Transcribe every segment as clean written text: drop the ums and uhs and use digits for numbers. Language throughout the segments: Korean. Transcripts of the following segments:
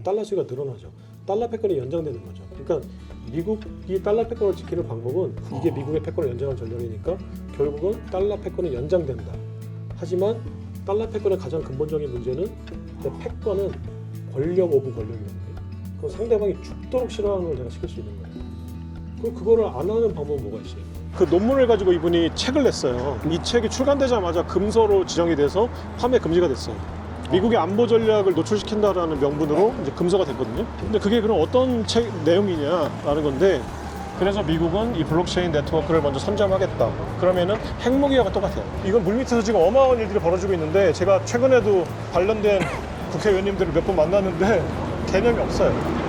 달러 수가 늘어나죠. 달러 패권이 연장되는 거죠. 그러니까 미국이 달러 패권을 지키는 방법은 이게 미국의 패권을 연장한 전략이니까 결국은 달러 패권이 연장된다. 하지만 달러 패권의 가장 근본적인 문제는 패권은 권력 오브 권력이거든요. 그 상대방이 죽도록 싫어하는 걸 내가 시킬 수 있는 거예요. 그거를 안 하는 방법은 뭐가 있어요? 그 논문을 가지고 이분이 책을 냈어요. 이 책이 출간되자마자 금서로 지정이 돼서 판매 금지가 됐어요. 미국의 안보 전략을 노출시킨다라는 명분으로 이제 금서가 됐거든요. 근데 그게 그럼 어떤 책 내용이냐라는 건데, 그래서 미국은 이 블록체인 네트워크를 먼저 선점하겠다. 그러면은 핵무기와 똑같아요. 이건 물밑에서 지금 어마어마한 일들이 벌어지고 있는데, 제가 최근에도 관련된 국회의원님들을 몇 번 만났는데 개념이 없어요.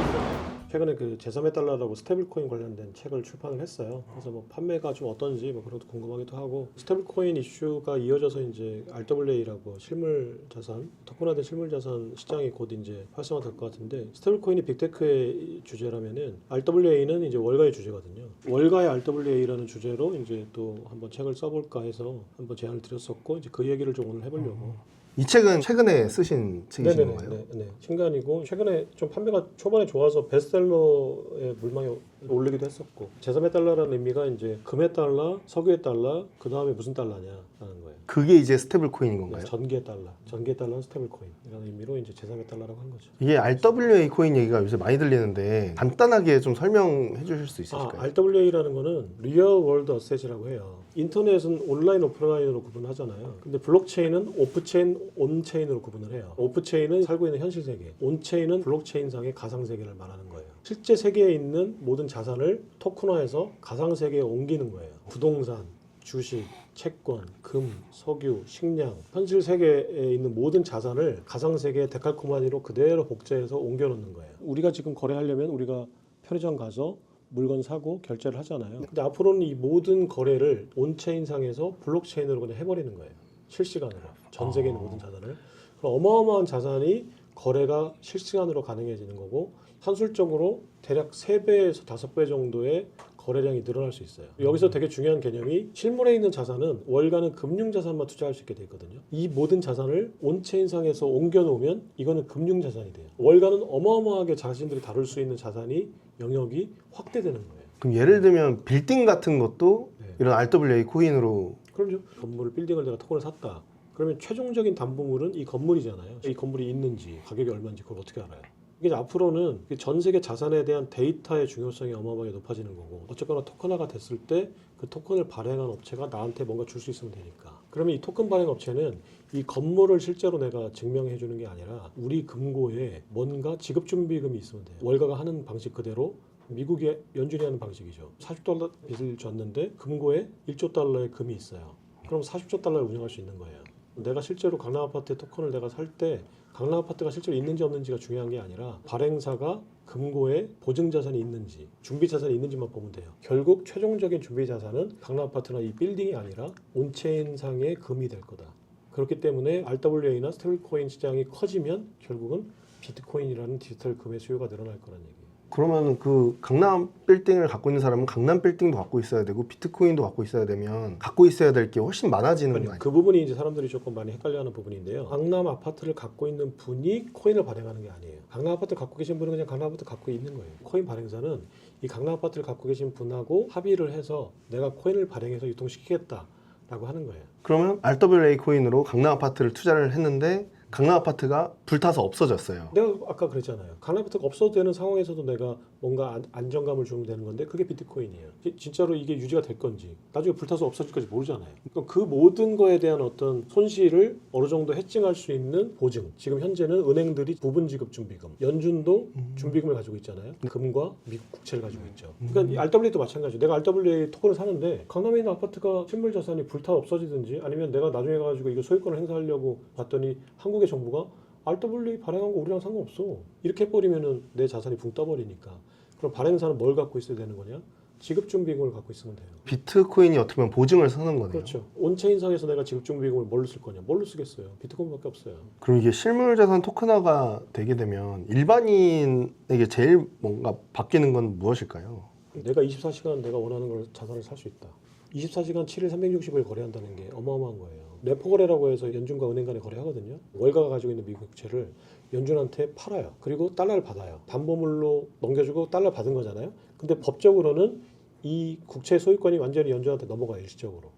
최근에 그 제3의 달러라고 스테이블코인 관련된 책을 출판을 했어요. 그래서 뭐 판매가 좀 어떤지 뭐 그런 것도 궁금하기도 하고, 스테이블코인 이슈가 이어져서 이제 RWA라고 실물 자산, 토큰화된 실물 자산 시장이 곧 이제 활성화될 것 같은데, 스테이블코인이 빅테크의 주제라면은 RWA는 이제 월가의 주제거든요. 월가의 RWA라는 주제로 이제 또 한번 책을 써볼까 해서 한번 제안을 드렸었고, 이제 그 얘기를 좀 오늘 해보려고. 이 책은 최근에 쓰신 책이신 건가요? 네. 신간이고 최근에 좀 판매가 초반에 좋아서 베스트셀러에 물망에 올리기도 했었고, 제3의 달러라는 의미가 이제 금의 달러, 석유의 달러, 그 다음에 무슨 달러냐라는 거예요. 그게 이제 스테이블 코인인 건가요? 전기의 달러, 전기의 달러는 스테이블 코인이라는 의미로 이제 제3의 달러라고 한 거죠. 이게 RWA 코인 얘기가 요새 많이 들리는데 간단하게 좀 설명해 주실 수 있으실까요? RWA라는 거는 Real World Asset이라고 해요. 인터넷은 온라인, 오프라인으로 구분하잖아요. 근데 블록체인은 오프체인, 온체인으로 구분을 해요. 오프체인은 살고 있는 현실 세계, 온체인은 블록체인상의 가상 세계를 말하는 거예요. 실제 세계에 있는 모든 자산을 토큰화해서 가상 세계에 옮기는 거예요. 부동산, 주식, 채권, 금, 석유, 식량, 현실 세계에 있는 모든 자산을 가상 세계의 데칼코마니로 그대로 복제해서 옮겨놓는 거예요. 우리가 지금 거래하려면 우리가 편의점 가서 물건 사고 결제를 하잖아요. 근데 앞으로는 이 모든 거래를 온체인상에서 블록체인으로 그냥 해버리는 거예요. 실시간으로. 전 세계 있는 모든 자산을. 그럼 어마어마한 자산이 거래가 실시간으로 가능해지는 거고, 산술적으로 대략 3배에서 5배 정도의 거래량이 늘어날 수 있어요. 여기서 되게 중요한 개념이, 실물에 있는 자산은 월가는 금융자산만 투자할 수 있게 돼 있거든요. 이 모든 자산을 온체인상에서 옮겨놓으면 이거는 금융자산이 돼요. 월가는 어마어마하게 자신들이 다룰 수 있는 자산이, 영역이 확대되는 거예요. 그럼 예를 들면 빌딩 같은 것도 이런 RWA 코인으로. 그럼요. 건물, 빌딩을 내가 토큰을 샀다. 그러면 최종적인 담보물은 이 건물이잖아요. 이 건물이 있는지, 가격이 얼마인지 그걸 어떻게 알아요? 이게 앞으로는 전 세계 자산에 대한 데이터의 중요성이 어마어마하게 높아지는 거고, 어쨌거나 토큰화가 됐을 때 그 토큰을 발행한 업체가 나한테 뭔가 줄 수 있으면 되니까. 그러면 이 토큰 발행 업체는 이 건물을 실제로 내가 증명해 주는 게 아니라 우리 금고에 뭔가 지급준비금이 있으면 돼요. 월가가 하는 방식 그대로 미국이 연준이 하는 방식이죠. 40달러 빚을 줬는데 금고에 1조 달러의 금이 있어요. 그럼 40조 달러를 운영할 수 있는 거예요. 내가 실제로 강남아파트의 토큰을 내가 살 때 강남아파트가 실제로 있는지 없는지가 중요한 게 아니라 발행사가 금고에 보증자산이 있는지, 준비자산이 있는지만 보면 돼요. 결국 최종적인 준비자산은 강남아파트나 이 빌딩이 아니라 온체인상의 금이 될 거다. 그렇기 때문에 RWA나 스테이블코인 시장이 커지면 결국은 비트코인이라는 디지털 금의 수요가 늘어날 거란 얘기예요. 그러면 그 강남 빌딩을 갖고 있는 사람은 강남 빌딩도 갖고 있어야 되고 비트코인도 갖고 있어야 되면 갖고 있어야 될 게 훨씬 많아지는 거 아니에요? 그 부분이 이제 사람들이 조금 많이 헷갈려하는 부분인데요. 강남 아파트를 갖고 있는 분이 코인을 발행하는 게 아니에요. 강남 아파트 갖고 계신 분은 그냥 강남 아파트 갖고 있는 거예요. 코인 발행사는 이 강남 아파트를 갖고 계신 분하고 합의를 해서 내가 코인을 발행해서 유통시키겠다라고 하는 거예요. 그러면 RWA 코인으로 강남 아파트를 투자를 했는데 강남 아파트가 불타서 없어졌어요. 내가 아까 그랬잖아요. 강남 아파트가 없어도 되는 상황에서도 내가 뭔가 안정감을 주면 되는 건데 그게 비트코인이에요. 진짜로 이게 유지가 될 건지 나중에 불타서 없어질까지 모르잖아요. 그러니까 그 모든 거에 대한 어떤 손실을 어느 정도 해칭할 수 있는 보증. 지금 현재는 은행들이 부분 지급 준비금, 연준도 준비금을 가지고 있잖아요. 금과 미국 국채를 가지고 있죠. 그러니까 이 RWA도 마찬가지예요. 내가 RWA 토큰을 사는데 강남에 있는 아파트가 실물 자산이 불타 없어지든지, 아니면 내가 나중에 가지고 이거 소유권을 행사하려고 봤더니 한국의 정부가 RWA 발행한 거 우리랑 상관없어, 이렇게 해버리면은 내 자산이 붕 떠버리니까. 그럼 발행사는 뭘 갖고 있어야 되는 거냐? 지급준비금을 갖고 있으면 돼요. 비트코인이 어떻게 보면 보증을 서는 거네요. 그렇죠. 온체인상에서 내가 지급준비금을 뭘로 쓸 거냐? 뭘로 쓰겠어요? 비트코인밖에 없어요. 그럼 이게 실물자산 토큰화가 되게 되면 일반인에게 제일 뭔가 바뀌는 건 무엇일까요? 내가 24시간 내가 원하는 걸 자산을 살 수 있다. 24시간 7일 365일 거래한다는 게 어마어마한 거예요. 레포 거래라고 해서 연준과 은행 간에 거래하거든요. 월가가 가지고 있는 미국 국채를 연준한테 팔아요. 그리고 달러를 받아요. 담보물로 넘겨주고 달러 받은 거잖아요. 근데 법적으로는 이 국채 소유권이 완전히 연준한테 넘어가요. 일시적으로.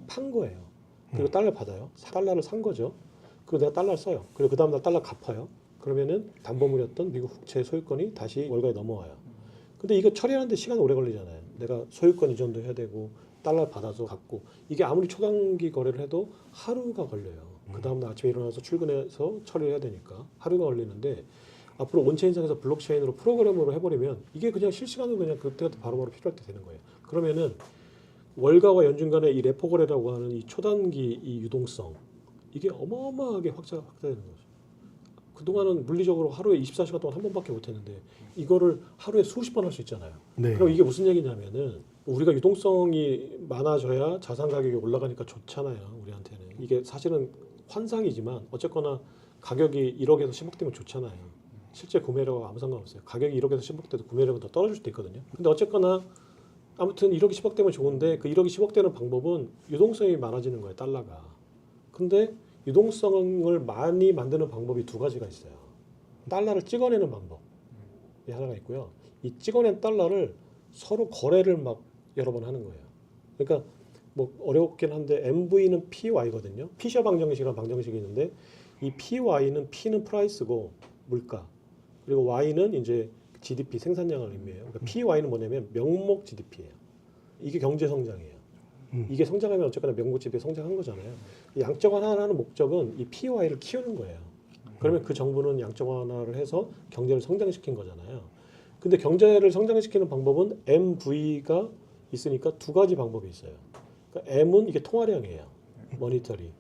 판 거예요. 그리고 달러를 받아요. 달러를 산 거죠. 그리고 내가 달러를 써요. 그리고 그 다음날 달러 갚아요. 그러면은 담보물이었던 미국 국채 소유권이 다시 월가에 넘어와요. 근데 이거 처리하는데 시간 오래 걸리잖아요. 내가 소유권 이전도 해야 되고 달러 받아서 갚고 이게 아무리 초단기 거래를 해도 하루가 걸려요. 그 다음날 아침에 일어나서 출근해서 처리해야 되니까 하루가 걸리는데 앞으로 온체인상에서 블록체인으로 프로그램으로 해버리면 이게 그냥 실시간으로 그냥 그때그때 바로바로 필요할 때 되는 거예요. 그러면은 월가와 연준 간의 이 레포 거래라고 하는 이 초단기 이 유동성 이게 어마어마하게 확대되는 거죠. 그동안은 물리적으로 하루에 24시간 동안 한 번밖에 못했는데 이거를 하루에 수십 번 할 수 있잖아요. 네. 그럼 이게 무슨 얘기냐면은 우리가 유동성이 많아져야 자산 가격이 올라가니까 좋잖아요. 우리한테는. 이게 사실은 환상이지만 어쨌거나 가격이 1억에서 10억 되면 좋잖아요. 실제 구매력과 아무 상관없어요. 가격이 1억에서 10억 돼도 구매력은 더 떨어질 수도 있거든요. 근데 어쨌거나 아무튼 1억이 10억 되면 좋은데 그 1억이 10억 되는 방법은 유동성이 많아지는 거예요. 달러가. 근데 유동성을 많이 만드는 방법이 두 가지가 있어요. 달러를 찍어내는 방법이 하나가 있고요. 이 찍어낸 달러를 서로 거래를 막 여러 번 하는 거예요. 그러니까 뭐 어렵긴 한데 MV는 PY거든요. 피셔 방정식이라는 방정식이 있는데 이 PY는 P는 프라이스고 물가 그리고 Y는 이제 GDP 생산량을 의미해요. 그러니까 PY는 뭐냐면 명목 GDP예요. 이게 경제 성장이에요. 이게 성장하면 어쨌거나 명목 GDP 성장한 거잖아요. 양적 완화하는 목적은 이 PY를 키우는 거예요. 그러면 그 정부는 양적 완화를 해서 경제를 성장시킨 거잖아요. 근데 경제를 성장시키는 방법은 MV가 있으니까 두 가지 방법이 있어요. 그러니까 M은 이게 통화량이에요. 머니터리.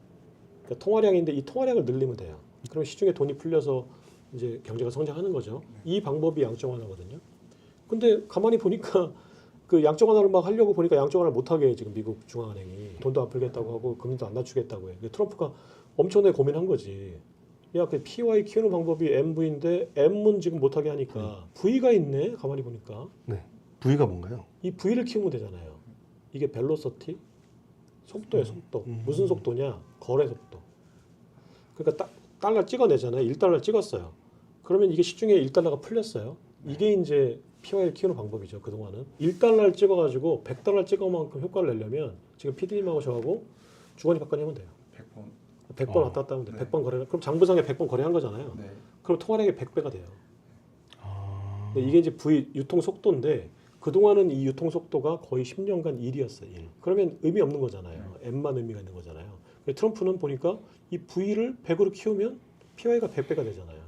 그러니까 통화량인데 이 통화량을 늘리면 돼요. 그럼 시중에 돈이 풀려서 이제 경제가 성장하는 거죠. 이 방법이 양적 완화거든요. 근데 가만히 보니까 그 양적 완화를 막 하려고 보니까 양적 완화를 못 하게 해, 지금 미국 중앙은행이 돈도 안 풀겠다고 하고 금리도 안 낮추겠다고 해. 트럼프가 엄청나게 고민한 거지. 야, 그 PY 키우는 방법이 MV인데 M은 지금 못 하게 하니까 V가 있네. 가만히 보니까 네. V가 뭔가요? 이 V를 키우면 되잖아요. 이게 벨로서티 속도예요, 속도. 무슨 속도냐? 거래 속도. 그러니까 달러 찍어내잖아요. 1달러 찍었어요. 그러면 이게 시중에 1달러가 풀렸어요. 이게 이제 PY를 키우는 방법이죠. 그동안은 1달러를 찍어가지고 100달러 찍어만큼 효과를 내려면 지금 PD님하고 저하고 주거니 받거니 하면 돼요. 100번 왔다 갔다 하면 돼요. 네. 100번 거래. 그럼 장부상에 100번 거래한 거잖아요. 네. 그럼 통화량이 100배가 돼요. 근데 이게 이제 V 유통 속도인데 그동안은 이 유통 속도가 거의 10년간 1이었어요. 1. 그러면 의미 없는 거잖아요. M만 의미가 있는 거잖아요. 트럼프는 보니까 이 V를 100으로 키우면 PY가 100배가 되잖아요.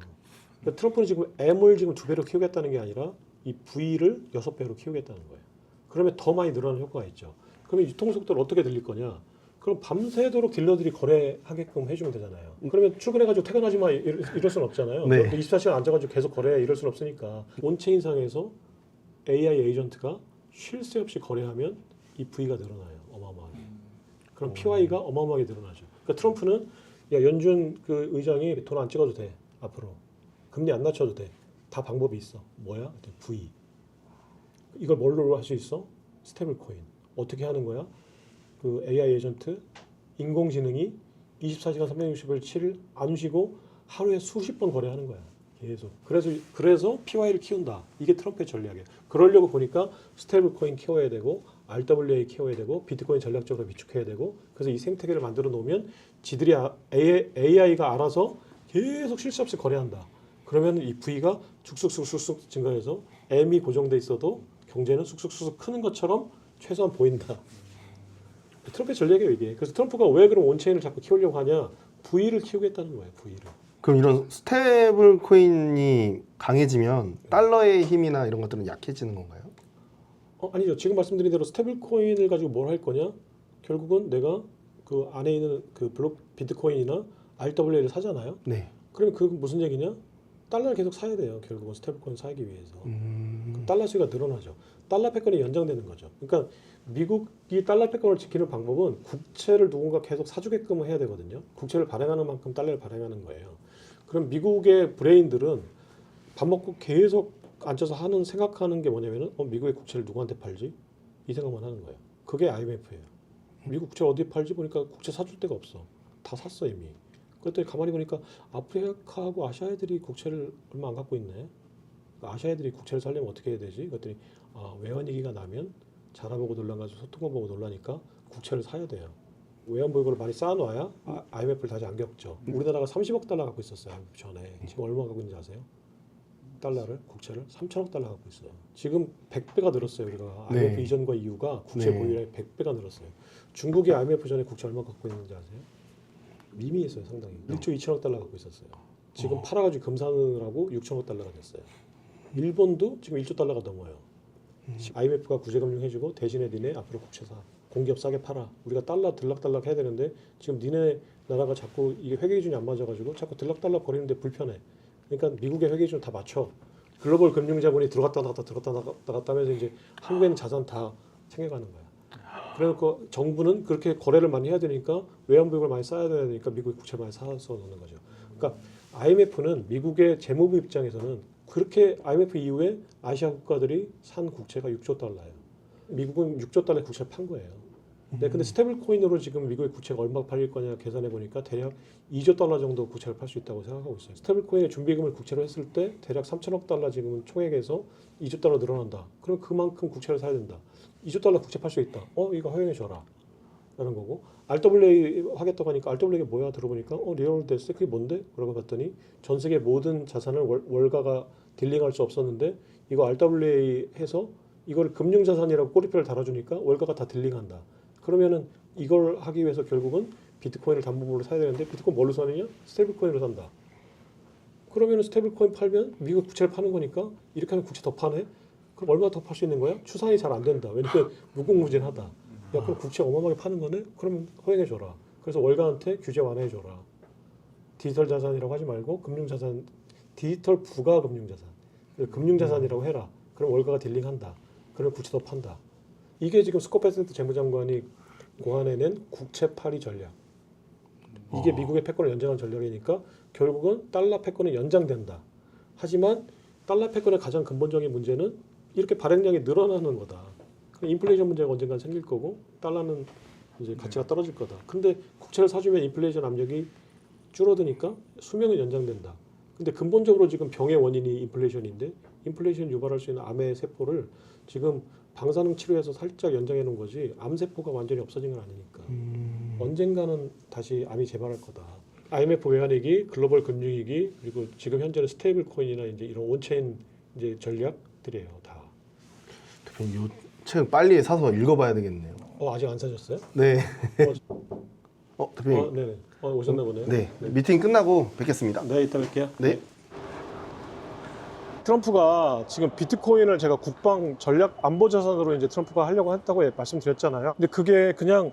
그러니까 트럼프는 지금 M을 지금 2배로 키우겠다는 게 아니라 이 V를 6배로 키우겠다는 거예요. 그러면 더 많이 늘어나는 효과가 있죠. 그러면 유통 속도를 어떻게 늘릴 거냐? 그럼 밤새도록 딜러들이 거래하게끔 해주면 되잖아요. 그러면 출근해가지고 퇴근하지 마 이럴 수는 없잖아요. 네. 24시간 앉아가지고 계속 거래해 이럴 수는 없으니까 온체인상에서 AI 에이전트가 쉴 새 없이 거래하면 이 V가 늘어나요. 어마어마하게. 그럼 PY가 어마어마하게 늘어나죠. 그러니까 트럼프는 야 연준 그 의장이 돈 안 찍어도 돼 앞으로 금리 안 낮춰도 돼. 다 방법이 있어. 뭐야? V. 이걸 뭘로 할 수 있어? 스테이블 코인. 어떻게 하는 거야? 그 AI 에이전트 인공지능이 24시간 365일 7일 안 쉬고 하루에 수십 번 거래하는 거야. 계속. 그래서 PY를 키운다. 이게 트럼프의 전략이에요. 그러려고 보니까 스테이블 코인 키워야 되고 RWA 키워야 되고 비트코인 전략적으로 비축해야 되고 그래서 이 생태계를 만들어 놓으면 지들이 AI가 알아서 계속 쉴 새 없이 거래한다. 그러면 이 V가 쑥쑥쑥쑥 증가해서 M이 고정돼 있어도 경제는 쑥쑥쑥 크는 것처럼 최소한 보인다. 트럼프의 전략이에요 이게. 그래서 트럼프가 왜 그럼 온체인을 자꾸 키우려고 하냐? V를 키우겠다는 거예요. V를. 그럼 이런 스테이블 코인이 강해지면 달러의 힘이나 이런 것들은 약해지는 건가요? 아니죠. 지금 말씀드린 대로 스테이블 코인을 가지고 뭘 할 거냐? 결국은 내가 그 안에 있는 그 비트코인이나 RWA를 사잖아요. 네. 그러면 그 무슨 얘기냐? 달러를 계속 사야 돼요. 결국은 스테이블 코인 사기 위해서. 그럼 달러 수요가 늘어나죠. 달러 패권이 연장되는 거죠. 그러니까 미국이 달러 패권을 지키는 방법은 국채를 누군가 계속 사주게끔 해야 되거든요. 국채를 발행하는 만큼 달러를 발행하는 거예요. 그럼 미국의 브레인들은 밥 먹고 계속 앉아서 생각하는 게 뭐냐면은 미국의 국채를 누구한테 팔지? 이 생각만 하는 거예요. 그게 IMF예요. 미국 국채 어디 팔지 보니까 국채 사줄 데가 없어. 다 샀어 이미. 그랬더니 가만히 보니까 아프리카하고 아시아 애들이 국채를 얼마 안 갖고 있네. 아시아 애들이 국채를 살려면 어떻게 해야 되지? 그랬더니 외환위기가 나면 자라보고 놀라가지고 소통만 보고 놀라니까 국채를 사야 돼요. 외환보유고를 많이 쌓아놔야 IMF를 다시 안 겪죠. 우리나라가 30억 달러 갖고 있었어요. IMF 전에. 지금 얼마 갖고 있는지 아세요? 달러를, 국채를 3천억 달러 갖고 있어요. 지금 100배가 늘었어요. 우리가 IMF 네. 이전과 이후가 국채 네. 보유량이 100배가 늘었어요. 중국이 IMF 전에 국채 얼마 갖고 있는지 아세요? 미미했어요. 상당히. 1조 2천억 달러 갖고 있었어요. 지금 팔아가지고 금산을 6천억 달러가 됐어요. 일본도 지금 1조 달러가 넘어요. IMF가 구제금융 해주고 대신에 니네 앞으로 국채 사. 공기업 싸게 팔아. 우리가 달러 들락달락 해야 되는데 지금 니네 나라가 자꾸 이게 회계 기준이 안 맞아가지고 자꾸 들락달락 거리는데 불편해. 그러니까 미국의 회계 기준 다 맞춰. 글로벌 금융 자본이 들어갔다 나갔다 하면서 이제 한국에는 자산 다 챙겨가는 거야. 그래서 정부는 그렇게 거래를 많이 해야 되니까 외환보유고를 많이 쌓아야 되니까 미국의 국채 많이 사서 넣는 거죠. 그러니까 IMF는 미국의 재무부 입장에서는 그렇게 IMF 이후에 아시아 국가들이 산 국채가 6조 달러예요. 미국은 6조 달러의 국채를 판 거예요. 네, 근데 스테이블 코인으로 지금 미국의 국채가 얼마 팔릴 거냐 계산해 보니까 대략 2조 달러 정도 국채를 팔 수 있다고 생각하고 있어요. 스테이블 코인의 준비금을 국채로 했을 때 대략 3천억 달러 지금은 총액에서 2조 달러 늘어난다. 그럼 그만큼 국채를 사야 된다. 2조 달러 국채 팔 수 있다. 이거 허용해 줘라. 라는 거고. RWA 하겠다고 하니까 RWA가 뭐야 들어보니까 리얼 데스 그게 뭔데? 그러고 봤더니 전 세계 모든 자산을 월가가 딜링할 수 없었는데 이거 RWA 해서 이걸 금융자산이라고 꼬리표를 달아주니까 월가가 다 딜링한다. 그러면은 이걸 하기 위해서 결국은 비트코인을 담보물로 사야 되는데 비트코인 뭘로 사느냐? 스테이블 코인으로 산다. 그러면은 스테이블 코인 팔면 미국 국채를 파는 거니까 이렇게 하면 국채 더 파네? 그럼 얼마 더 팔 수 있는 거야? 추산이 잘 안 된다. 왜냐면 무궁무진하다. 야, 그럼 국채 어마어마하게 파는 거네? 그러면 허용해 줘라. 그래서 월가한테 규제 완화해 줘라. 디지털 자산이라고 하지 말고 금융자산, 디지털 부가 금융자산. 금융자산이라고 해라. 그럼 월가가 딜링한다. 그럼 국채 더 판다. 이게 지금 스콧 베센트 재무장관이 고안해낸 국채 팔이 전략. 이게 미국의 패권을 연장한 전략이니까 결국은 달러 패권이 연장된다. 하지만 달러 패권의 가장 근본적인 문제는 이렇게 발행량이 늘어나는 거다. 인플레이션 문제가 언젠가 생길 거고 달러는 이제 가치가 떨어질 거다. 근데 국채를 사주면 인플레이션 압력이 줄어드니까 수명은 연장된다. 근데 근본적으로 지금 병의 원인이 인플레이션인데 인플레이션 유발할 수 있는 암의 세포를 지금 방사능 치료해서 살짝 연장해 놓은 거지 암 세포가 완전히 없어진 건 아니니까 언젠가는 다시 암이 재발할 거다. IMF 외환위기, 글로벌 금융위기 그리고 지금 현재는 스테이블 코인이나 이제 이런 온체인 이제 전략들이에요 다. 대표님 요 책 빨리 사서 읽어봐야 되겠네요. 아직 안 사셨어요? 네. 대표님. 네네. 오셨나 보네요. 네. 미팅 끝나고 뵙겠습니다. 네, 이따 뵐게요. 네. 트럼프가 지금 비트코인을 제가 국방 전략 안보 자산으로 이제 트럼프가 하려고 했다고 말씀드렸잖아요. 근데 그게 그냥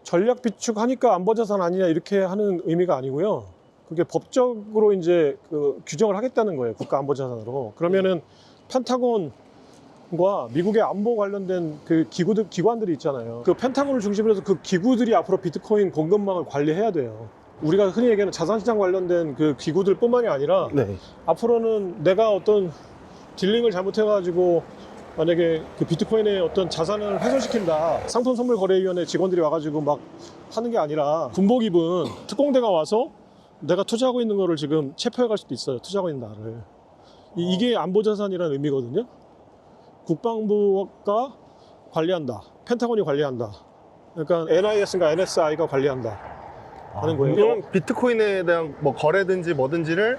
전략 비축하니까 안보 자산 아니냐 이렇게 하는 의미가 아니고요. 그게 법적으로 이제 그 규정을 하겠다는 거예요. 국가 안보 자산으로. 그러면은 펜타곤과 미국의 안보 관련된 그 기관들이 있잖아요. 그 펜타곤을 중심으로 해서 그 기구들이 앞으로 비트코인 공급망을 관리해야 돼요. 우리가 흔히 얘기하는 자산시장 관련된 그 기구들 뿐만이 아니라 네. 앞으로는 내가 어떤 딜링을 잘못해가지고 만약에 그 비트코인의 어떤 자산을 훼손시킨다. 상품선물거래위원회 직원들이 와가지고 막 하는 게 아니라 군복 입은 특공대가 와서 내가 투자하고 있는 거를 지금 체포해 갈 수도 있어요. 투자하고 있는 나를. 이게 안보자산이라는 의미거든요. 국방부가 관리한다. 펜타곤이 관리한다. 그러니까 NIS인가 NSI가 관리한다. 하는 거예요. 그럼 비트코인에 대한 뭐 거래든지 뭐든지를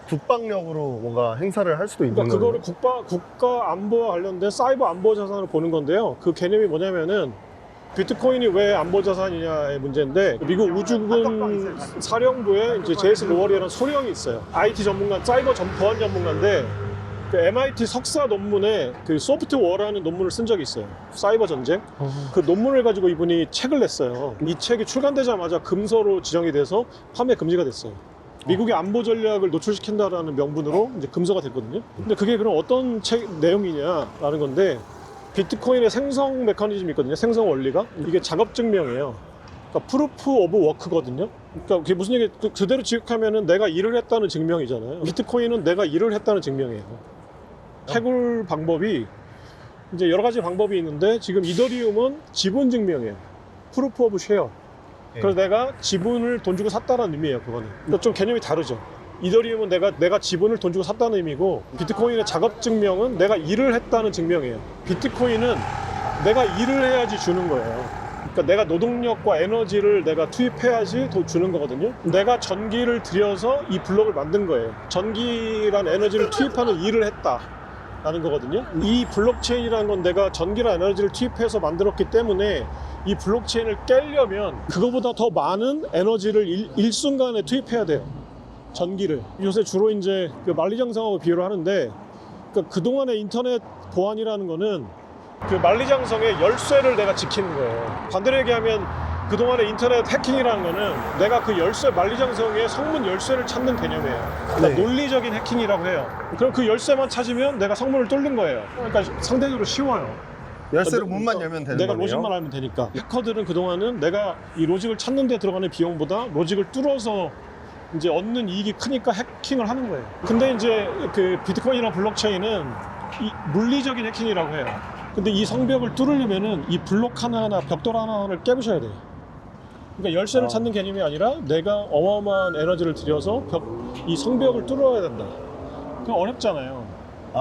국방력으로 뭔가 행사를 할 수도 있는 그러니까 거예요. 그거를 국가 안보와 관련된 사이버 안보 자산으로 보는 건데요. 그 개념이 뭐냐면은 비트코인이 왜 안보 자산이냐의 문제인데 미국 우주군 사령부에 이제 제이슨 로월이라는 소령이 있어요. IT 전문가, 사이버 보안 전문가인데 그 MIT 석사 논문에 그 소프트워라는 논문을 쓴 적이 있어요. 사이버 전쟁. 그 논문을 가지고 이분이 책을 냈어요. 이 책이 출간되자마자 금서로 지정이 돼서 판매 금지가 됐어요. 미국의 안보 전략을 노출시킨다라는 명분으로 이제 금서가 됐거든요. 근데 그게 그럼 어떤 내용이냐라는 건데 비트코인의 생성 메커니즘이 있거든요. 생성 원리가. 이게 작업 증명이에요. 그러니까 프루프 오브 워크거든요. 그러니까 그게 무슨 얘기 그대로 지급하면은 내가 일을 했다는 증명이잖아요. 비트코인은 내가 일을 했다는 증명이에요. 해굴 방법이 이제 여러 가지 방법이 있는데 지금 이더리움은 지분 증명이에요. 프루프 오브 쉐어. 그래서 내가 지분을 돈 주고 샀다는 의미예요. 그거는. 그러니까 좀 개념이 다르죠. 이더리움은 내가 지분을 돈 주고 샀다는 의미고, 비트코인의 작업 증명은 내가 일을 했다는 증명이에요. 비트코인은 내가 일을 해야지 주는 거예요. 그러니까 내가 노동력과 에너지를 내가 투입해야지 주는 거거든요. 내가 전기를 들여서 이 블록을 만든 거예요. 전기란 에너지를 투입하는 일을 했다라는 거거든요. 이 블록체인이라는 건 내가 전기란 에너지를 투입해서 만들었기 때문에 이 블록체인을 깨려면 그거보다 더 많은 에너지를 일순간에 투입해야 돼요. 전기를. 요새 주로 이제 그 만리장성하고 비교를 하는데, 그러니까 그동안의 인터넷 보안이라는 거는 그 만리장성의 열쇠를 내가 지키는 거예요. 반대로 얘기하면 그동안의 인터넷 해킹이라는 거는 내가 그 열쇠, 만리장성의 성문 열쇠를 찾는 개념이에요. 그러니까 네. 논리적인 해킹이라고 해요. 그럼 그 열쇠만 찾으면 내가 성문을 뚫는 거예요. 그러니까 상대적으로 쉬워요. 열쇠로 문만 열면 되는 내가 거네요. 로직만 알면 되니까. 해커들은 그동안은 내가 이 로직을 찾는 데 들어가는 비용보다 로직을 뚫어서 이제 얻는 이익이 크니까 해킹을 하는 거예요. 근데 이제 그 비트코인이나 블록체인은 이 물리적인 해킹이라고 해요. 근데 이 성벽을 뚫으려면은 이 블록 하나하나, 벽돌 하나하나를 깨부셔야 돼요. 그러니까 열쇠를 찾는 개념이 아니라 내가 어마어마한 에너지를 들여서 이 성벽을 뚫어야 된다. 그럼 어렵잖아요.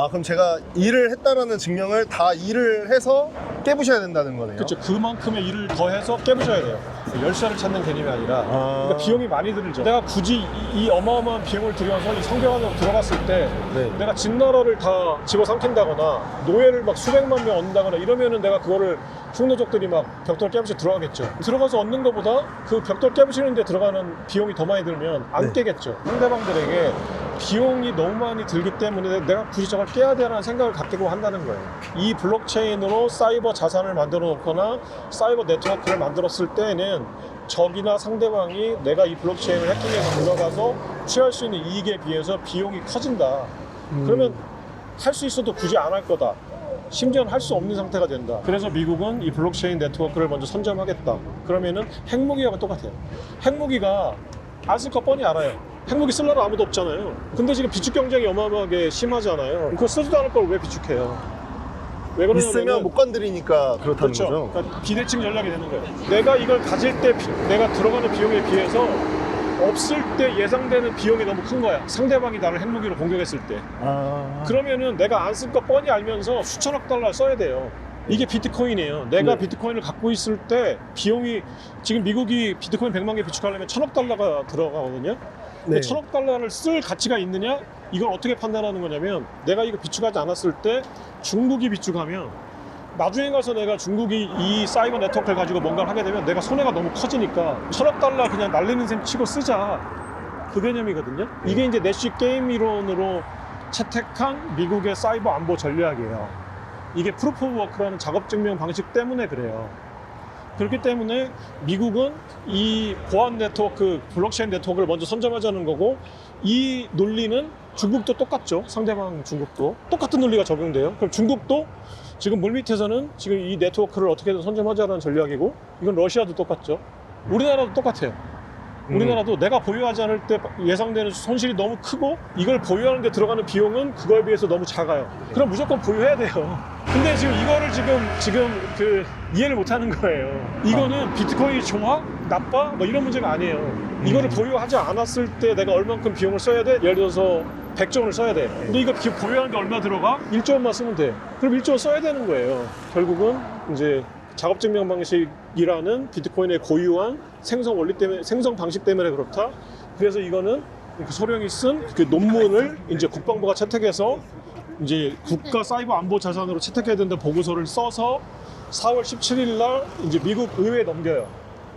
그럼 제가 일을 했다라는 증명을 다 일을 해서 깨부셔야 된다는 거네요. 그렇죠. 그만큼의 일을 더해서 깨부셔야 돼요. 열쇠를 찾는 개념이 아니라. 그러니까 비용이 많이 들죠. 내가 굳이 이 어마어마한 비용을 들여서 이 성벽 안으로 들어갔을 때 네. 내가 진나라를 다 집어삼킨다거나 노예를 막 수백만 명 얻는다거나 이러면은 내가 그거를 흉노족들이 막 벽돌 깨부시러 들어가겠죠. 들어가서 얻는 것보다 그 벽돌 깨부시는 데 들어가는 비용이 더 많이 들면 안 깨겠죠. 상대방들에게 비용이 너무 많이 들기 때문에 내가 굳이 저걸 깨야 되라는 생각을 갖고 한다는 거예요. 이 블록체인으로 사이버 자산을 만들어 놓거나 사이버 네트워크를 만들었을 때는 적이나 상대방이 내가 이 블록체인을 해킹해서 들어가서 취할 수 있는 이익에 비해서 비용이 커진다. 그러면 할 수 있어도 굳이 안 할 거다. 심지어는 할 수 없는 상태가 된다. 그래서 미국은 이 블록체인 네트워크를 먼저 선점하겠다. 그러면은 핵무기하고 똑같아요. 핵무기가 안 쓸 거 뻔히 알아요. 핵무기 쓸 나라 아무도 없잖아요. 근데 지금 비축 경쟁이 어마어마하게 심하잖아요. 그거 쓰지도 않을 걸 왜 비축해요? 왜 그러냐면 있으면 못 건드리니까 그렇다는 그렇죠. 거죠. 그러니까 비대칭 전략이 되는 거예요. 내가 이걸 가질 때 내가 들어가는 비용에 비해서 없을 때 예상되는 비용이 너무 큰 거야. 상대방이 나를 핵무기로 공격했을 때. 그러면은 내가 안 쓸 거 뻔히 알면서 수천억 달러 써야 돼요. 이게 비트코인이에요. 내가 네. 비트코인을 갖고 있을 때 비용이, 지금 미국이 비트코인 100만 개 비축하려면 1000억 달러가 들어가거든요. 근데 네. 1000억 달러를 쓸 가치가 있느냐? 이걸 어떻게 판단하는 거냐면, 내가 이거 비축하지 않았을 때 중국이 비축하면 나중에 가서 내가 중국이 이 사이버 네트워크를 가지고 뭔가를 하게 되면 내가 손해가 너무 커지니까 1000억 달러 그냥 날리는 셈 치고 쓰자. 그 개념이거든요. 이게 이제 내시 게임 이론으로 채택한 미국의 사이버 안보 전략이에요. 이게 프루프 오브 워크라는 작업 증명 방식 때문에 그래요. 그렇기 때문에 미국은 이 보안 네트워크, 블록체인 네트워크를 먼저 선점하자는 거고, 이 논리는 중국도 똑같죠. 상대방 중국도 똑같은 논리가 적용돼요. 그럼 중국도 지금 물밑에서는 지금 이 네트워크를 어떻게든 선점하자는 전략이고, 이건 러시아도 똑같죠. 우리나라도 똑같아요. 우리나라도 내가 보유하지 않을 때 예상되는 손실이 너무 크고 이걸 보유하는 데 들어가는 비용은 그거에 비해서 너무 작아요. 그럼 무조건 보유해야 돼요. 근데 지금 이거를 지금 그 이해를 못 하는 거예요. 이거는 비트코인이 좋아? 나빠? 뭐 이런 문제가 아니에요. 이거를 보유하지 않았을 때 내가 얼만큼 비용을 써야 돼? 예를 들어서 100조 원을 써야 돼. 근데 이거 보유하는 게 얼마 들어가? 1조 원만 쓰면 돼. 그럼 1조 원 써야 되는 거예요. 결국은 이제 작업 증명 방식이라는 비트코인의 고유한 생성 원리 때문에, 생성 방식 때문에 그렇다. 그래서 이거는 그 소령이 쓴 그 논문을 이제 국방부가 채택해서 이제 국가 사이버 안보 자산으로 채택해야 된다는 보고서를 써서 4월 17일 날 이제 미국 의회에 넘겨요.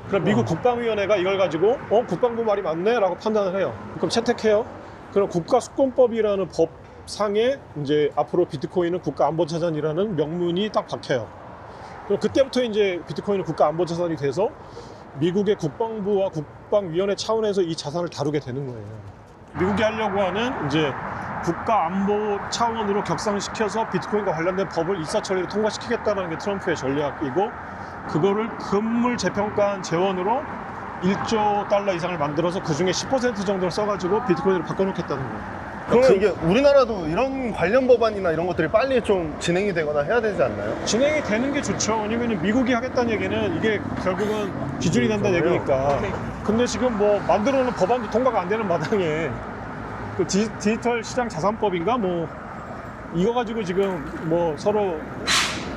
그럼 미국 국방위원회가 이걸 가지고 국방부 말이 맞네 라고 판단을 해요. 그럼 채택해요. 그럼 국가수권법이라는 법상에 이제 앞으로 비트코인은 국가 안보 자산이라는 명문이 딱 박혀요. 그럼 그때부터 이제 비트코인은 국가 안보 자산이 돼서 미국의 국방부와 국방위원회 차원에서 이 자산을 다루게 되는 거예요. 미국이 하려고 하는 이제 국가 안보 차원으로 격상시켜서 비트코인과 관련된 법을 일사천리로 통과시키겠다는 게 트럼프의 전략이고, 그거를 금물 재평가한 재원으로 1조 달러 이상을 만들어서 그 중에 10% 정도를 써가지고 비트코인으로 바꿔놓겠다는 거예요. 그러면 이게 우리나라도 이런 관련 법안이나 이런 것들이 빨리 좀 진행이 되거나 해야 되지 않나요? 진행이 되는 게 좋죠. 왜냐면 미국이 하겠다는 얘기는 이게 결국은 기준이 된다는 그렇죠. 얘기니까. 근데 지금 뭐 만들어 놓은 법안도 통과가 안 되는 마당에 그 디지털 시장 자산법인가 뭐 이거 가지고 지금 뭐 서로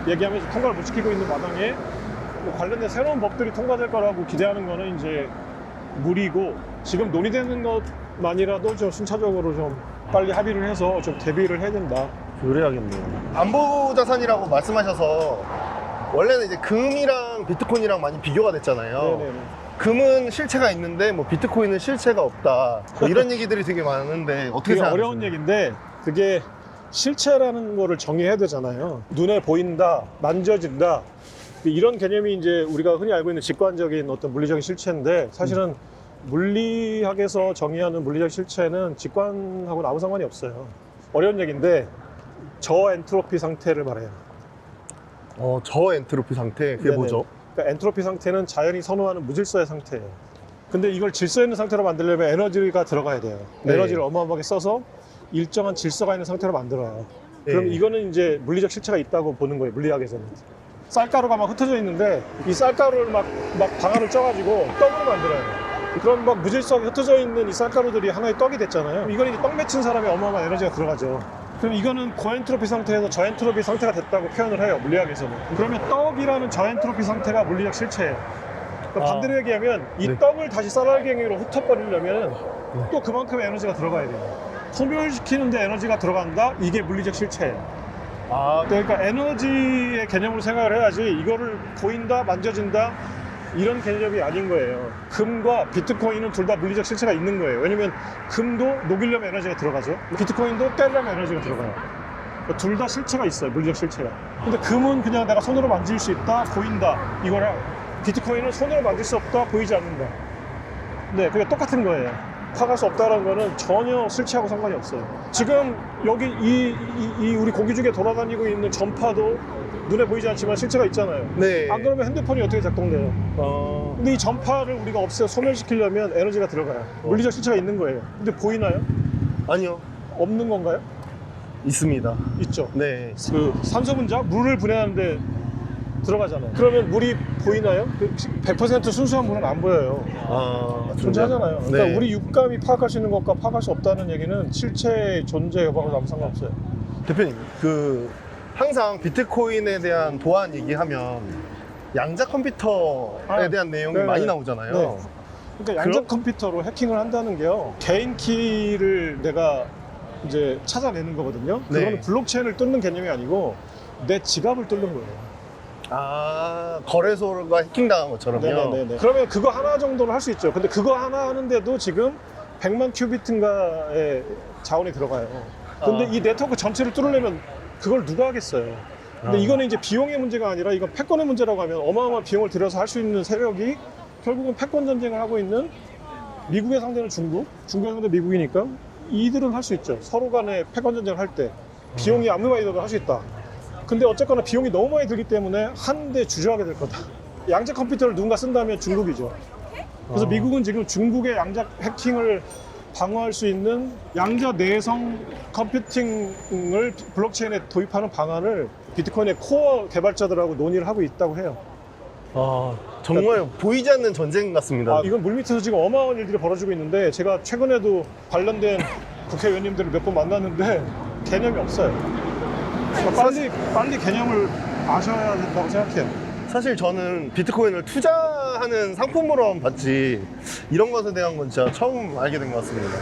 얘기하면서 통과를 못 시키고 있는 마당에 뭐 관련된 새로운 법들이 통과될 거라고 기대하는 거는 이제 무리고, 지금 논의되는 것만이라도 좀 순차적으로 좀 빨리 합의를 해서 좀 대비를 해야 된다. 그래야겠네요. 안보 자산이라고 말씀하셔서 원래는 이제 금이랑 비트코인이랑 많이 비교가 됐잖아요. 네네네. 금은 실체가 있는데 뭐 비트코인은 실체가 없다. 뭐 이런 얘기들이 되게 많은데 어떻게 되게 생각하세요? 어려운 얘기인데 그게 실체라는 거를 정의해야 되잖아요. 눈에 보인다, 만져진다. 이런 개념이 이제 우리가 흔히 알고 있는 직관적인 어떤 물리적인 실체인데, 사실은 물리학에서 정의하는 물리적 실체는 직관하고는 아무 상관이 없어요. 어려운 얘기인데 저엔트로피 상태를 말해요. 저 엔트로피 상태 그게 네네. 뭐죠? 그러니까 엔트로피 상태는 자연이 선호하는 무질서의 상태예요. 근데 이걸 질서 있는 상태로 만들려면 에너지가 들어가야 돼요. 네. 에너지를 어마어마하게 써서 일정한 질서가 있는 상태로 만들어요. 그럼 네. 이거는 이제 물리적 실체가 있다고 보는 거예요, 물리학에서는. 쌀가루가 막 흩어져 있는데 이 쌀가루를 막 방아를 쪄가지고 떡으로 만들어요. 그런 막 무질서하게 흩어져 있는 이 쌀가루들이 하나의 떡이 됐잖아요. 이건 이제 떡 맺힌 사람이 어마어마한 에너지가 들어가죠. 그럼 이거는 고엔트로피 상태에서 저엔트로피 상태가 됐다고 표현을 해요, 물리학에서는. 그러면 떡이라는 저엔트로피 상태가 물리적 실체예요. 그러니까 반대로 얘기하면 이 네. 떡을 다시 쌀알갱이로 흩어버리려면 또 그만큼의 에너지가 들어가야 돼요. 소멸시키는데 에너지가 들어간다? 이게 물리적 실체예요. 그러니까 에너지의 개념으로 생각을 해야지 이거를 보인다, 만져진다 이런 개념이 아닌 거예요. 금과 비트코인은 둘 다 물리적 실체가 있는 거예요. 왜냐면 금도 녹이려면 에너지가 들어가죠. 비트코인도 떼려면 에너지가 들어가요. 둘 다 실체가 있어요, 물리적 실체가. 근데 금은 그냥 내가 손으로 만질 수 있다, 보인다 이거랑, 비트코인은 손으로 만질 수 없다, 보이지 않는다. 네, 그게 똑같은 거예요. 파갈 수 없다는 거는 전혀 실체하고 상관이 없어요. 지금 여기 이 우리 고기죽에 돌아다니고 있는 전파도 눈에 보이지 않지만 실체가 있잖아요. 네. 안 그러면 핸드폰이 어떻게 작동돼요? 근데 이 전파를 우리가 없애 소멸시키려면 에너지가 들어가요. 물리적 실체가 있는 거예요. 근데 보이나요? 아니요. 없는 건가요? 있습니다. 있죠. 네. 그 산소 분자, 물을 분해하는데 들어가잖아요. 그러면 물이 보이나요? 100% 순수한 물은 안 보여요. 존재하잖아요. 그러니까 네. 우리 육감이 파악할 수 있는 것과 파악할 수 없다는 얘기는 실체의 존재 여부하고 아무 상관없어요. 대표님, 항상 비트코인에 대한 보안 얘기하면 양자 컴퓨터에 대한 내용이 네네. 많이 나오잖아요. 네. 그러니까 양자 컴퓨터로 해킹을 한다는 게요, 개인 키를 내가 이제 찾아내는 거거든요. 네. 그거는 블록체인을 뚫는 개념이 아니고 내 지갑을 뚫는 거예요. 거래소가 해킹당한 것처럼요. 네네네. 그러면 그거 하나 정도는 할 수 있죠. 근데 그거 하나 하는데도 지금 100만 큐비트인가의 자원이 들어가요. 근데 이 네트워크 전체를 뚫으려면 그걸 누가 하겠어요. 근데 이거는 이제 비용의 문제가 아니라 이건 패권의 문제라고 하면 어마어마한 비용을 들여서 할 수 있는 세력이 결국은 패권 전쟁을 하고 있는 미국의 상대는 중국의 상대 미국이니까 이들은 할 수 있죠. 서로 간에 패권 전쟁을 할 때 비용이 아무리 많이 들어도 할 수 있다. 근데 어쨌거나 비용이 너무 많이 들기 때문에 한 대 주저하게 될 거다. 양자 컴퓨터를 누군가 쓴다면 중국이죠. 그래서 미국은 지금 중국의 양자 해킹을 방어할 수 있는 양자 내성 컴퓨팅을 블록체인에 도입하는 방안을 비트코인의 코어 개발자들하고 논의를 하고 있다고 해요. 정말 보이지 않는 전쟁 같습니다. 이건 물밑에서 지금 어마어마한 일들이 벌어지고 있는데, 제가 최근에도 관련된 국회의원님들을 몇 번 만났는데 개념이 없어요. 그러니까 빨리 개념을 아셔야 된다고 생각해요. 사실 저는 비트코인을 투자하는 상품으로만 봤지 이런 것에 대한 건 진짜 처음 알게 된 것 같습니다.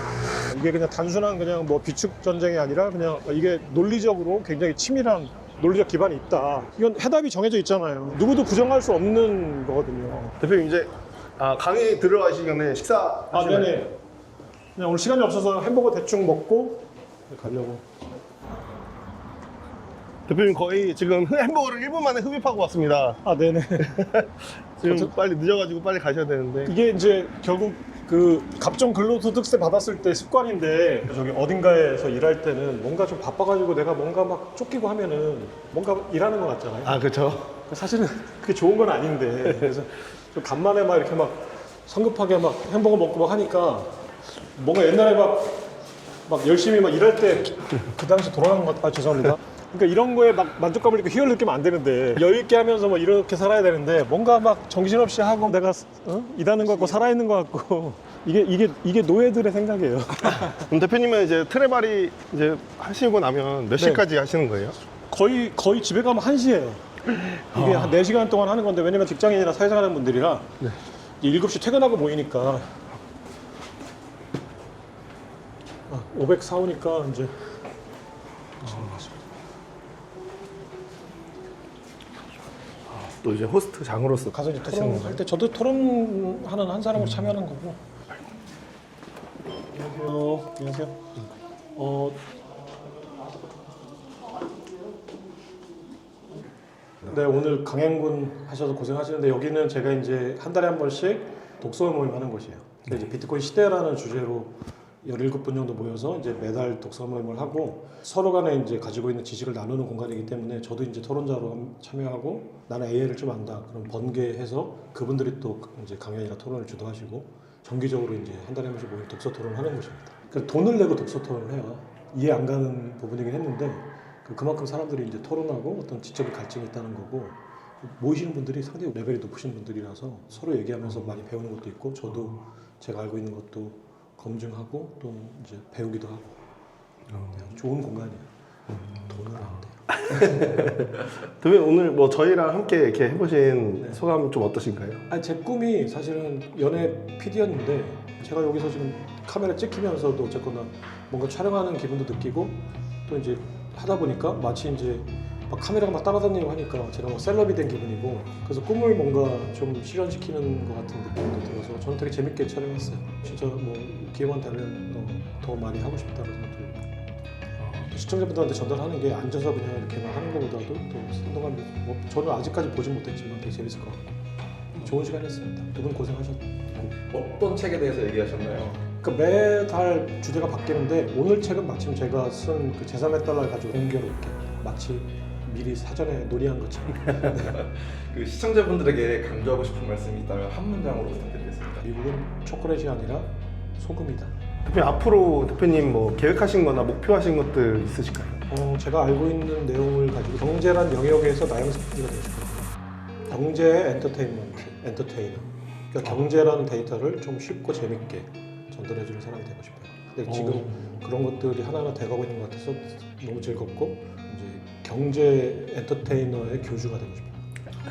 이게 그냥 단순한 그냥 뭐 비축 전쟁이 아니라 그냥 이게 논리적으로 굉장히 치밀한 논리적 기반이 있다. 이건 해답이 정해져 있잖아요. 누구도 부정할 수 없는 거거든요. 대표님 이제 강의 들어가시기 전에 식사 하시나요? 네네. 그냥 오늘 시간이 없어서 햄버거 대충 먹고 가려고. 대표님 거의 지금 햄버거를 1분 만에 흡입하고 왔습니다. 네네. 지금 빨리 늦어가지고 빨리 가셔야 되는데. 이게 이제 결국 그 갑종 근로소득세 받았을 때 습관인데, 저기 어딘가에서 일할 때는 뭔가 좀 바빠가지고 내가 뭔가 막 쫓기고 하면은 뭔가 일하는 것 같잖아요. 그렇죠. 사실은 그게 좋은 건 아닌데, 그래서 좀 간만에 막 이렇게 막 성급하게 막 햄버거 먹고 막 하니까 뭔가 옛날에 막 막 열심히 막 일할 때 그 당시 돌아간 것 죄송합니다. 그러니까 이런 거에 막 만족감을 느끼고 희열을 느끼면 안 되는데 여유 있게 하면서 뭐 이렇게 살아야 되는데 뭔가 막 정신없이 하고 내가 일하는 것 같고 살아있는 것 같고 이게 노예들의 생각이에요. 그럼 대표님은 이제 트레바리 이제 하시고 나면 몇 시까지 하시는 거예요? 거의 집에 가면 1시예요. 이게 한 4시간 동안 하는 건데 왜냐면 직장인이나 사회생활 하는 분들이라 7시 퇴근하고 모이니까 500 사오니까 이제 또 이제 호스트장으로서 가서 이제 하시는 토론할 건가요? 때 저도 토론하는 한 사람으로 참여하는 거고. 안녕하세요. 네, 오늘 강행군 하셔서 고생하시는데 여기는 제가 이제 한 달에 한 번씩 독서 모임 하는 곳이에요. 근데 이제 비트코인 시대라는 주제로 17분 정도 모여서 이제 매달 독서 모임을 하고 서로 간에 이제 가지고 있는 지식을 나누는 공간이기 때문에 저도 이제 토론자로 참여하고 나는 AI를 좀 안다. 그럼 번개해서 그분들이 또 이제 강연이나 토론을 주도하시고 정기적으로 이제 한 달에 한 번씩 모임 독서 토론을 하는 곳입니다. 그러니까 돈을 내고 독서 토론을 해요. 이해 안 가는 부분이긴 했는데 그만큼 사람들이 이제 토론하고 어떤 지적인 갈증이 있다는 거고 모이시는 분들이 상당히 레벨이 높으신 분들이라서 서로 얘기하면서 많이 배우는 것도 있고 저도 제가 알고 있는 것도 검증하고 또 이제 배우기도 하고 좋은 공간이에요. 돈은 안 돼요. 대표님 오늘 뭐 저희랑 함께 이렇게 해보신 소감 좀 어떠신가요? 아니, 제 꿈이 사실은 연예 PD였는데 제가 여기서 지금 카메라 찍히면서도 어쨌거나 뭔가 촬영하는 기분도 느끼고 또 이제 하다 보니까 마치 이제 막 카메라가 막 따라다니고 하니까 제가 막 셀럽이 된 기분이고 그래서 꿈을 뭔가 좀 실현시키는 것 같은 느낌도 들어서 저는 되게 재밌게 촬영했어요. 진짜 뭐 기회만 되면 더 많이 하고 싶다는 생각이 들고 또 시청자분들한테 전달하는 게 앉아서 그냥 이렇게만 하는 것보다도 또 생동감이 뭐 저는 아직까지 보진 못했지만 되게 재밌을 것 같고 좋은 시간이었습니다. 두 분 고생하셨고 어떤 책에 대해서 얘기하셨나요? 그러니까 매달 주제가 바뀌는데 오늘 책은 마침 제가 쓴 그 제3의 달러를 가지고 공교롭게 마치 미리 사전에 논의한 것처럼 그 시청자분들에게 강조하고 싶은 말씀이 있다면 한 문장으로 부탁드리겠습니다. 미국은 초콜릿이 아니라 소금이다. 대표님 앞으로 대표님 뭐 계획하신 거나 목표하신 것들 있으실까요? 제가 알고 있는 내용을 가지고 경제란 영역에서 나영석 PD가 되고 싶거든요. 경제의 엔터테이너. 그러니까 경제라는 데이터를 좀 쉽고 재밌게 전달해주는 사람이 되고 싶어요. 근데 지금 그런 것들이 하나하나 돼가고 있는 것 같아서 너무 즐겁고 이제 경제 엔터테이너의 교주가 되고 싶어요.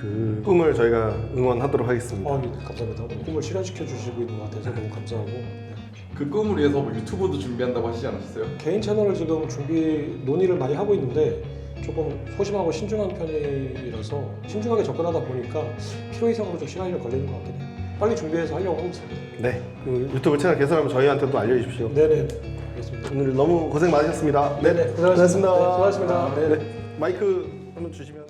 그 꿈을 저희가 응원하도록 하겠습니다. 예, 감사합니다. 오늘 꿈을 실현시켜 주시고 있는 것 같아서 너무 감사하고 그 꿈을 위해서 뭐 유튜브도 준비한다고 하시지 않으셨어요? 개인 채널을 지금 논의를 많이 하고 있는데 조금 소심하고 신중한 편이라서 신중하게 접근하다 보니까 필요 이상으로 좀 시간이 좀 걸리는 것 같긴 해요. 빨리 준비해서 하려고 하고 있습니다. 네, 그 유튜브 채널 개설하면 저희한테도 알려주십시오. 네네. 알겠습니다. 오늘 너무 고생 많으셨습니다. 네네. 고생하셨습니다. 고생하셨습니다. 네, 수고하셨습니다. 네. 마이크 한번 주시면.